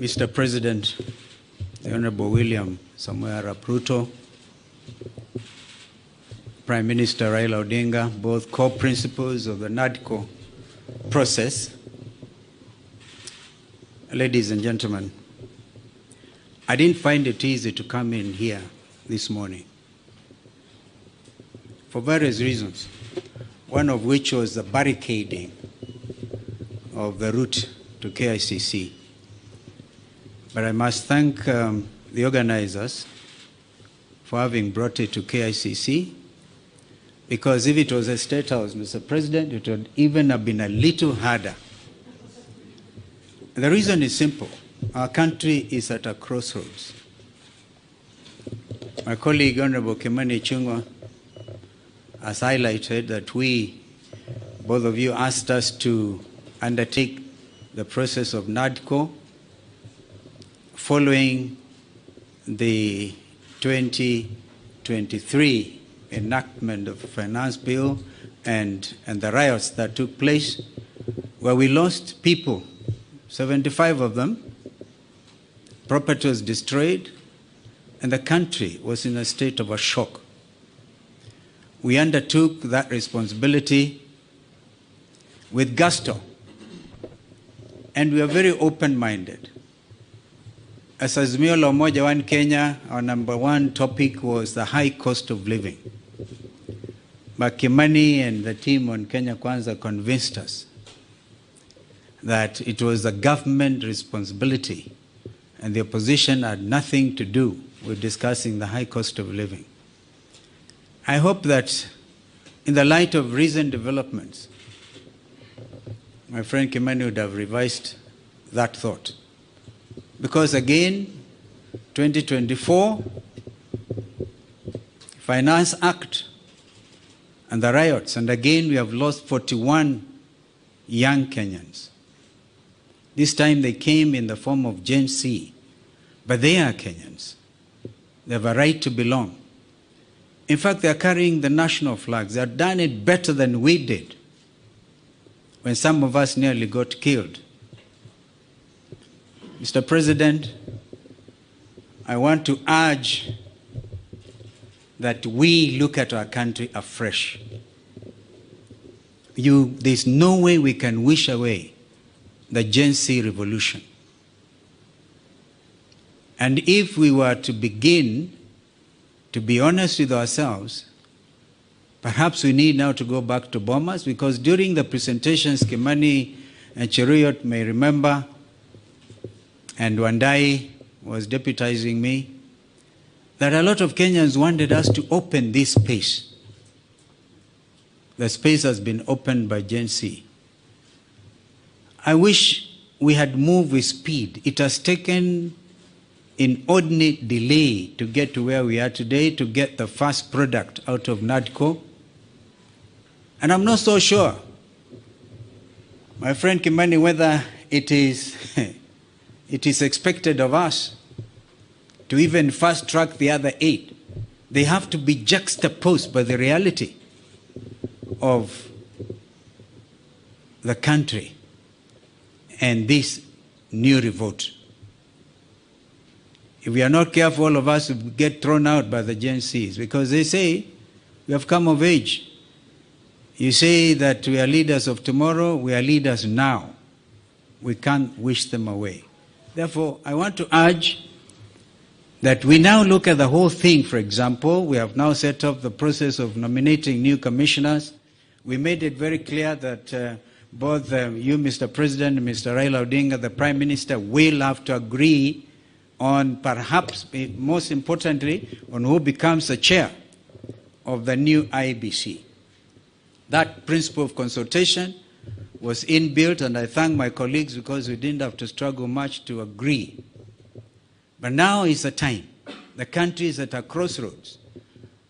Mr. President, the Honorable William Samoei Arap Ruto, Prime Minister Raila Odinga, both co-principals of the NADCO process. Ladies and gentlemen, I didn't find it easy to come in here this morning for various reasons, one of which was the barricading of the route to KICC. But I must thank the organizers for having brought it to KICC, because if it was a State House, Mr. President, it would even have been a little harder. The reason is simple. Our country is at a crossroads. My colleague, Honorable Kimani Ichung'wah, has highlighted that both of you asked us to undertake the process of NADCO following the 2023 enactment of the finance bill and the riots that took place, where we lost people, 75 of them, property was destroyed, and the country was in a state of a shock. We undertook that responsibility with gusto, and we are very open-minded. As Azimio la Umoja One Kenya, our number one topic was the high cost of living. But Kimani and the team on Kenya Kwanza convinced us that it was the government responsibility and the opposition had nothing to do with discussing the high cost of living. I hope that in the light of recent developments, my friend Kimani would have revised that thought. Because again, 2024, Finance Act and the riots, and again we have lost 41 young Kenyans. This time they came in the form of Gen Z, but they are Kenyans. They have a right to belong. In fact, they are carrying the national flags. They have done it better than we did when some of us nearly got killed. Mr. President, I want to urge that we look at our country afresh. There's no way we can wish away the Gen Z revolution. And if we were to begin to be honest with ourselves, perhaps we need now to go back to Bomas, because during the presentations, Kimani and Cheruiyot may remember, and Wandai was deputizing me, that a lot of Kenyans wanted us to open this space. The space has been opened by Gen Z. I wish we had moved with speed. It has taken inordinate delay to get to where we are today, to get the first product out of NADCO. And I'm not so sure, my friend Kimani, whether it is expected of us to even fast track the other 8. They have to be juxtaposed by the reality of the country and this new revolt. If we are not careful, all of us will get thrown out by the Gen Zs, because they say we have come of age. You say that we are leaders of tomorrow, we are leaders now. We can't wish them away. Therefore, I want to urge that we now look at the whole thing. For example, we have now set up the process of nominating new commissioners. We made it very clear that both you, Mr. President, and Mr. Raila Odinga, the Prime Minister, will have to agree on, perhaps most importantly, on who becomes the chair of the new IEBC. That principle of consultation was inbuilt, and I thank my colleagues because we didn't have to struggle much to agree. But now is the time. The country is at a crossroads.